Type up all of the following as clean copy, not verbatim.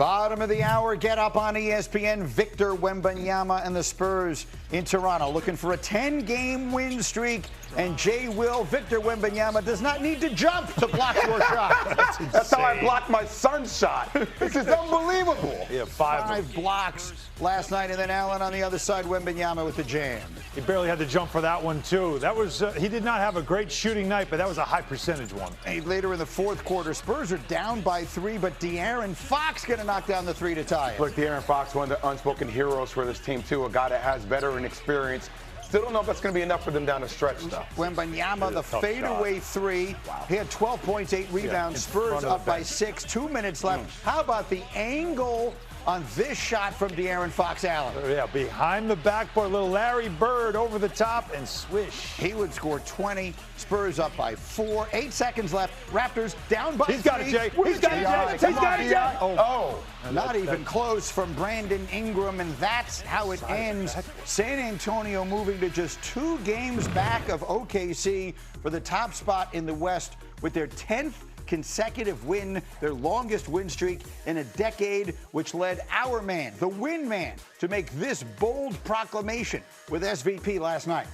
Bottom of the hour, get up on ESPN. Victor Wembanyama and the Spurs in Toronto looking for a 10-game win streak. And Jay Will, Victor Wembanyama does not need to jump to block your shot. That's how I blocked my son's shot. This is unbelievable. Yeah, five blocks last night. And then Allen on the other side, Wembanyama with the jam. He barely had to jump for that one, too. That was he did not have a great shooting night, but that was a high percentage one. And later in the fourth quarter, Spurs are down by 3, but De'Aaron Fox going to knock down the 3 to tie it. Look, De'Aaron Fox, one of the unspoken heroes for this team, too. A guy that has veteran experience. Still don't know if that's going to be enough for them down the stretch, though. Wembanyama, the fadeaway 3. Wow. He had 12 points, 8 rebounds. Spurs up by 6. 2 minutes left. How about the angle on this shot from De'Aaron Fox Allen? Yeah, behind the backboard, little Larry Bird over the top and swish. He would score 20. Spurs up by 4. 8 seconds left. Raptors down by 3. He's got it, Jay. He's got it, Jay. He's got it, Jay. Oh. Not even close from Brandon Ingram, and that's how it ends. San Antonio moving to just 2 games back of OKC for the top spot in the West with their 10th consecutive win, their longest win streak in a decade, which led our man, the win man, to make this bold proclamation with SVP last night.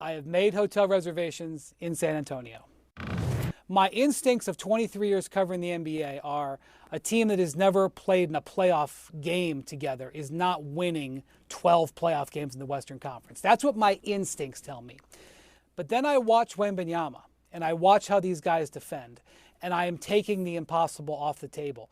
I have made hotel reservations in San Antonio. My instincts of 23 years covering the NBA are a team that has never played in a playoff game together is not winning 12 playoff games in the Western Conference. That's what my instincts tell me. But then I watch Wembanyama, and I watch how these guys defend, and I am taking the impossible off the table.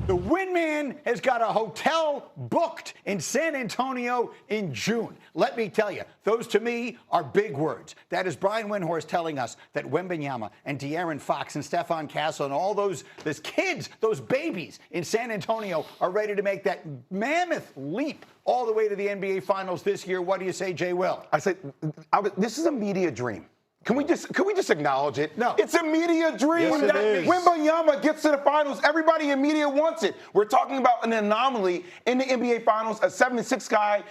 The win man has got a hotel booked in San Antonio in June. Let me tell you, those to me are big words. That is Brian Windhorst telling us that Wembanyama and De'Aaron Fox and Stephon Castle and all those kids, those babies in San Antonio are ready to make that mammoth leap all the way to the NBA Finals this year. What do you say, Jay Will? I said, this is a media dream. Can we just acknowledge it? No. It's a media dream. Yes, it is. When Wembanyama gets to the finals, everybody in media wants it. We're talking about an anomaly in the NBA Finals, a 7-6 guy.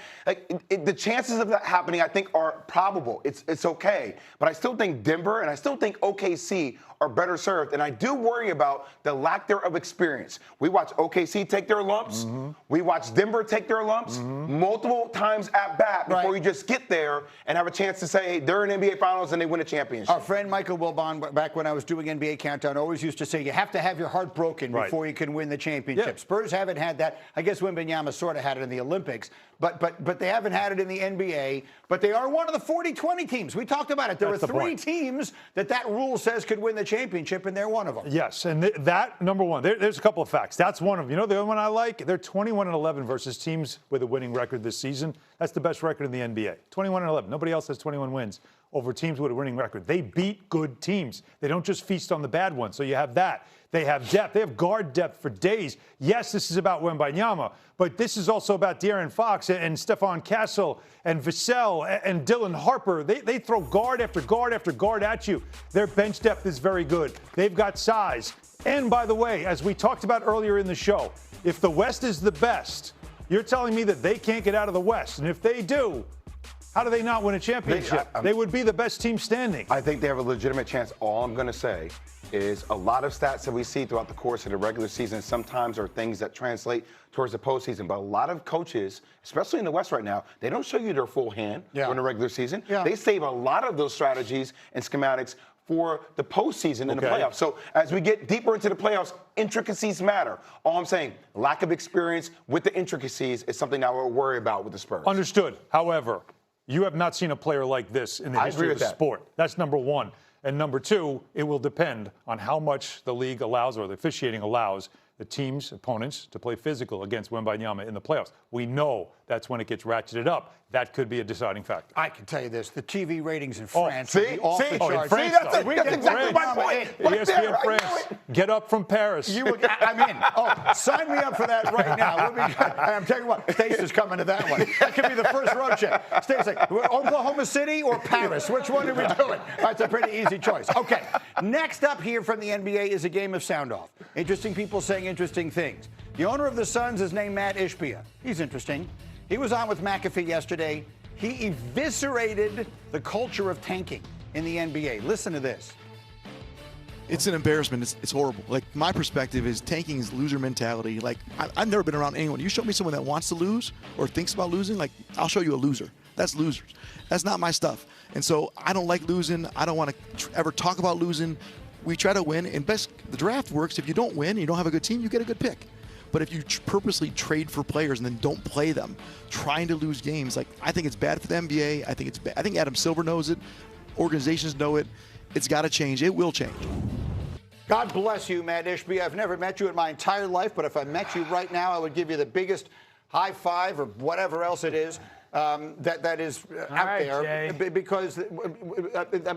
The chances of that happening, I think, are probable. It's okay. But I still think Denver and I still think OKC are better served. And I do worry about the lack there of experience. We watch OKC take their lumps. Mm-hmm. We watch Denver take their lumps multiple times at bat before you just get there and have a chance to say, hey, they're in NBA Finals and they win a championship. Our friend Michael Wilbon, back when I was doing NBA Countdown, always used to say you have to have your heart broken before you can win the championship. Yeah. Spurs haven't had that. I guess Wembanyama sort of had it in the Olympics, but they haven't had it in the NBA. But they are one of the 40-20 teams. We talked about it. There That's are the 3 point. teams that rule says could win the championship, and they're one of them. Yes, and that, number one, there's a couple of facts. That's one of them. You know the other one I like? They're 21-11 versus teams with a winning record this season. That's the best record in the NBA. 21-11. Nobody else has 21 wins over teams with a winning record. They beat good teams. They don't just feast on the bad ones. So you have that. They have depth. They have guard depth for days. Yes, this is about Wembanyama, but this is also about De'Aaron Fox and Stephon Castle and Vassell and Dylan Harper. They throw guard after guard after guard at you. Their bench depth is very good. They've got size. And by the way, as we talked about earlier in the show, if the West is the best, you're telling me that they can't get out of the West. And if they do, how do they not win a championship? They would be the best team standing. I think they have a legitimate chance. All I'm going to say is a lot of stats that we see throughout the course of the regular season sometimes are things that translate towards the postseason. But a lot of coaches, especially in the West right now, they don't show you their full hand during the regular season. Yeah. They save a lot of those strategies and schematics for the postseason and the playoffs. So as we get deeper into the playoffs, intricacies matter. All I'm saying, lack of experience with the intricacies is something I will worry about with the Spurs. Understood. However, you have not seen a player like this in the history of the sport. That's number one. And number two, it will depend on how much the league allows or the officiating allows the team's opponents to play physical against Wembanyama in the playoffs. We know that's when it gets ratcheted up. That could be a deciding factor. I can tell you this: the TV ratings in France see, off the charts. See, that's exactly my point. ESPN France, get up from Paris. I'm in. Oh, sign me up for that right now. I'm telling you what, Stace is coming to that one. That could be the first road check. Stace like, Oklahoma City or Paris? Which one are we doing? That's a pretty easy choice. Okay, next up here from the NBA is a game of sound off. Interesting people saying interesting things. The owner of the Suns is named Matt Ishbia. He's interesting. He was on with McAfee yesterday. He eviscerated the culture of tanking in the NBA. Listen to this. It's an embarrassment. It's horrible. Like, my perspective is tanking is loser mentality. Like, I've never been around anyone. You show me someone that wants to lose or thinks about losing, like, I'll show you a loser. That's losers. That's not my stuff. And so I don't like losing. I don't want to ever talk about losing. We try to win. And the draft works. If you don't win and you don't have a good team, you get a good pick. But if you purposely trade for players and then don't play them, trying to lose games, like, I think it's bad for the NBA. I think it's bad. I think Adam Silver knows it. Organizations know it. It's got to change. It will change. God bless you, Matt Ishby. I've never met you in my entire life, but if I met you right now, I would give you the biggest high five or whatever else it is that is out there. Jay. Because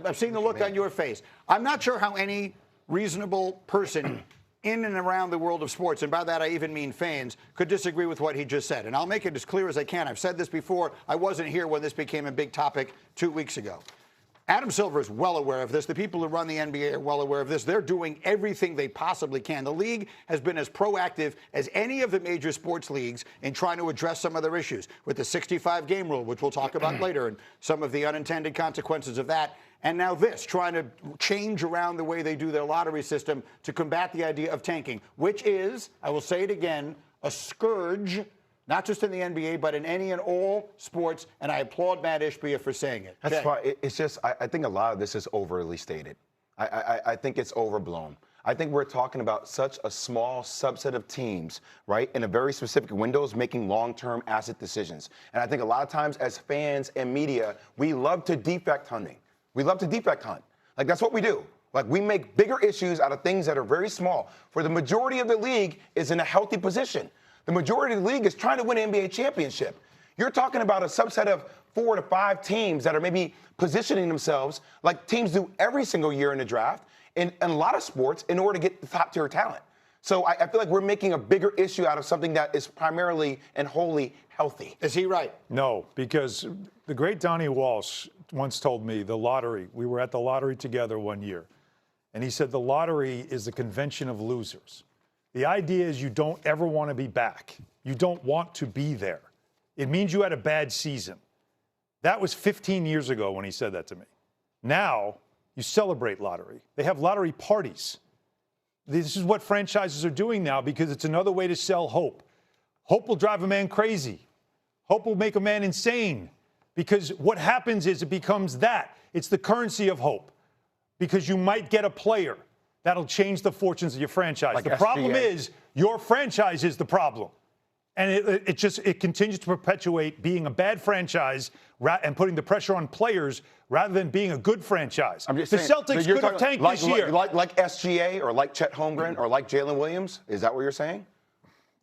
I've seen the look on your face. I'm not sure how any reasonable person in and around the world of sports, and by that I even mean fans, could disagree with what he just said. And I'll make it as clear as I can. I've said this before. I wasn't here when this became a big topic 2 weeks ago. Adam Silver is well aware of this. The people who run the NBA are well aware of this. They're doing everything they possibly can. The league has been as proactive as any of the major sports leagues in trying to address some of their issues with the 65-game rule, which we'll talk about later, and some of the unintended consequences of that. And now this, trying to change around the way they do their lottery system to combat the idea of tanking, which is, I will say it again, a scourge, not just in the NBA, but in any and all sports, and I applaud Matt Ishbia for saying it. That's why it's just, I think a lot of this is overly stated. I think it's overblown. I think we're talking about such a small subset of teams, right, in a very specific windows making long-term asset decisions. And I think a lot of times as fans and media, we love to defect hunting. We love to defect hunt. Like, that's what we do. Like, we make bigger issues out of things that are very small. For the majority of the league is in a healthy position. The majority of the league is trying to win an NBA championship. You're talking about a subset of 4 to 5 teams that are maybe positioning themselves like teams do every single year in the draft in a lot of sports in order to get the top tier talent. So I feel like we're making a bigger issue out of something that is primarily and wholly healthy. Is he right? No, because the great Donnie Walsh once told me the lottery, we were at the lottery together one year, and he said the lottery is the convention of losers. The idea is you don't ever want to be back. You don't want to be there. It means you had a bad season. That was 15 years ago when he said that to me. Now, you celebrate lottery. They have lottery parties. This is what franchises are doing now because it's another way to sell hope. Hope will drive a man crazy. Hope will make a man insane. Because what happens is it becomes that. It's the currency of hope. Because you might get a player that'll change the fortunes of your franchise. Like the SGA. problem is your franchise is the problem. And it continues to perpetuate being a bad franchise and putting the pressure on players rather than being a good franchise. I'm just the saying, Celtics could have tanked this year. Like SGA or like Chet Holmgren or like Jalen Williams? Is that what you're saying?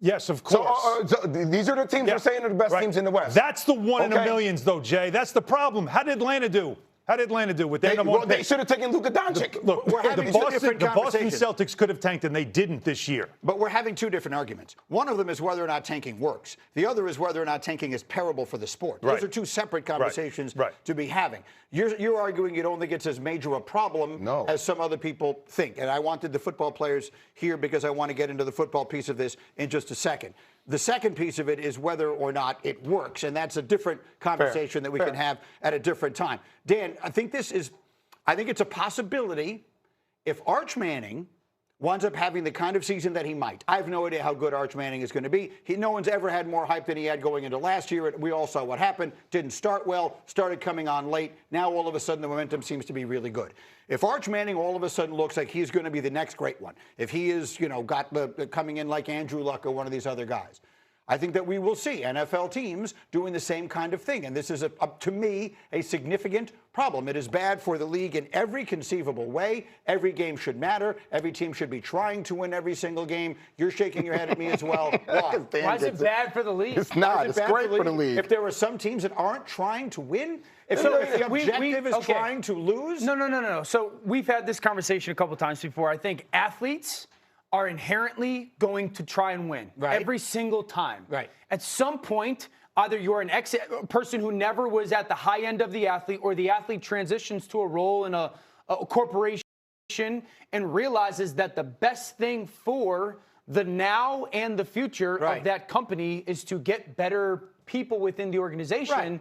Yes, of course. So these are the teams we're saying are the best teams in the West. That's the one in a millions, though, Jay. That's the problem. How did Atlanta do? How did Atlanta do with their number one pick? They should have taken Luka Doncic. Look, we're having the Boston Celtics could have tanked, and they didn't this year. But we're having two different arguments. One of them is whether or not tanking works. The other is whether or not tanking is terrible for the sport. Those are two separate conversations to be having. You're arguing you don't think it's as major a problem as some other people think. And I wanted the football players here because I want to get into the football piece of this in just a second. The second piece of it is whether or not it works, and that's a different conversation that we can have at a different time. Dan, I think it's a possibility if Arch Manning winds up having the kind of season that he might. I have no idea how good Arch Manning is going to be. No one's ever had more hype than he had going into last year. We all saw what happened. Didn't start well, started coming on late. Now all of a sudden the momentum seems to be really good. If Arch Manning all of a sudden looks like he's going to be the next great one, if he is, got the coming in like Andrew Luck or one of these other guys, I think that we will see NFL teams doing the same kind of thing. And this is, to me, a significant problem. It is bad for the league in every conceivable way. Every game should matter. Every team should be trying to win every single game. You're shaking your head at me as well. Why is it bad for the league? It's not. It's great for the league. If there are some teams that aren't trying to win, if the objective is trying to lose. No. So we've had this conversation a couple times before. I think athletes are inherently going to try and win every single time. Right. At some point, either you're an person who never was at the high end of the athlete, or the athlete transitions to a role in a corporation and realizes that the best thing for the now and the future of that company is to get better people within the organization.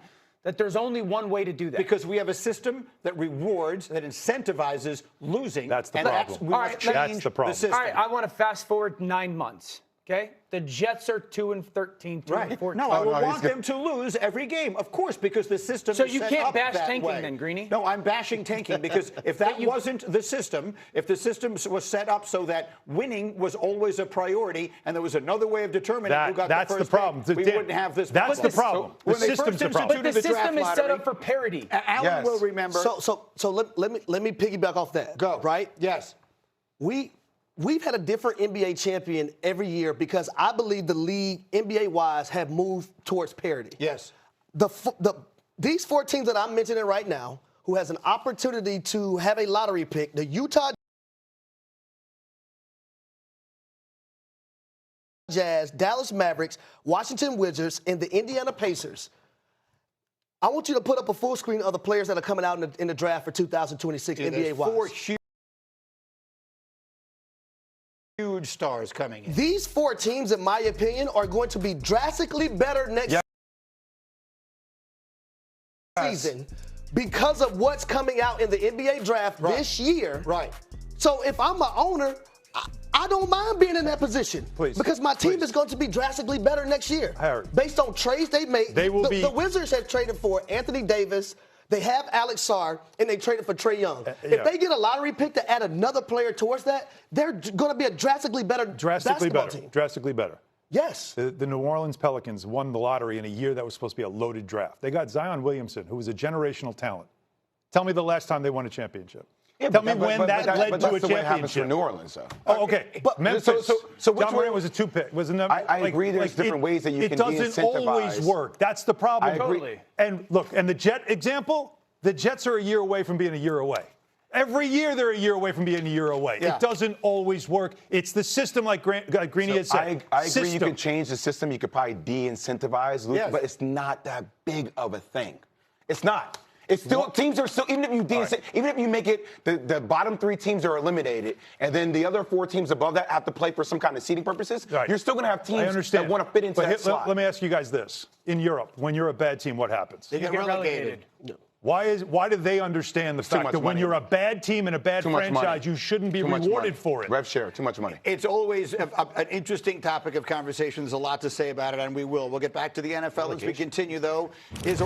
That there's only one way to do that. Because we have a system that rewards, that incentivizes losing. That's the and problem. We All must right, change that's the problem. system. All right, I want to fast forward 9 months. Okay, the Jets are 2-13, 2-14. No, I would no, want them to lose every game, of course, because the system So is you set can't up bash that tanking way. then, Greeny? No, I'm bashing tanking because if that wasn't the system, if the system was set up so that winning was always a priority and there was another way of determining who got that's the first the problem. pick, we wouldn't have this That's the problem. So The when they system's first the problem. But the instituted system is draft set lottery, up for parity. Alan Yes. will remember. So let me piggyback off that. Go. Right? Yes. We've had a different NBA champion every year because I believe the league, NBA-wise, have moved towards parity. Yes. These 4 teams that I'm mentioning right now, who has an opportunity to have a lottery pick, the Utah Jazz, Dallas Mavericks, Washington Wizards, and the Indiana Pacers. I want you to put up a full screen of the players that are coming out in the draft for 2026 NBA-wise. 4 huge stars coming in. These 4 teams, in my opinion, are going to be drastically better next season because of what's coming out in the NBA draft this year. Right. So if I'm an owner, I don't mind being in that position. Please. Because my team Please. is going to be drastically better next year. Harry. Based on trades they made. They will be. The Wizards have traded for Anthony Davis. They have Alex Sarr, and they traded for Trae Young. If they get a lottery pick to add another player towards that, they're going to be a drastically better basketball team. Drastically better. Yes. The New Orleans Pelicans won the lottery in a year that was supposed to be a loaded draft. They got Zion Williamson, who was a generational talent. Tell me the last time they won a championship. Tell me when that led to a That's the way it happens for championship. New Orleans, though. Oh, okay. But- Memphis. So which John Morant one- was a 2-pick. Was a I agree there's different ways that you can It doesn't always de-incentivize. work. That's the problem. I agree. Totally. And look, and the Jet example, the Jets are a year away from being a year away. Every year they're a year away from being a year away. Yeah. It doesn't always work. It's the system, like Greeny had said. I agree you System. could change the system. You could probably de-incentivize, Yes. but it's not that big of a thing. It's not. It's still teams are still even if you even if you make it the bottom 3 teams are eliminated, and then the other 4 teams above that have to play for some kind of seeding purposes. Right. You're still going to have I teams understand. that want to fit into But that slot. let me ask you guys this: in Europe, when you're a bad team, what happens? They get relegated. Why do they understand the too fact much that when money. you're a bad team and a bad Too much franchise, money. you shouldn't be Too much rewarded money. for it? Rev share, too much money. It's always an interesting topic of conversation. There's a lot to say about it, and we will. We'll get back to the NFL as we continue, though. Is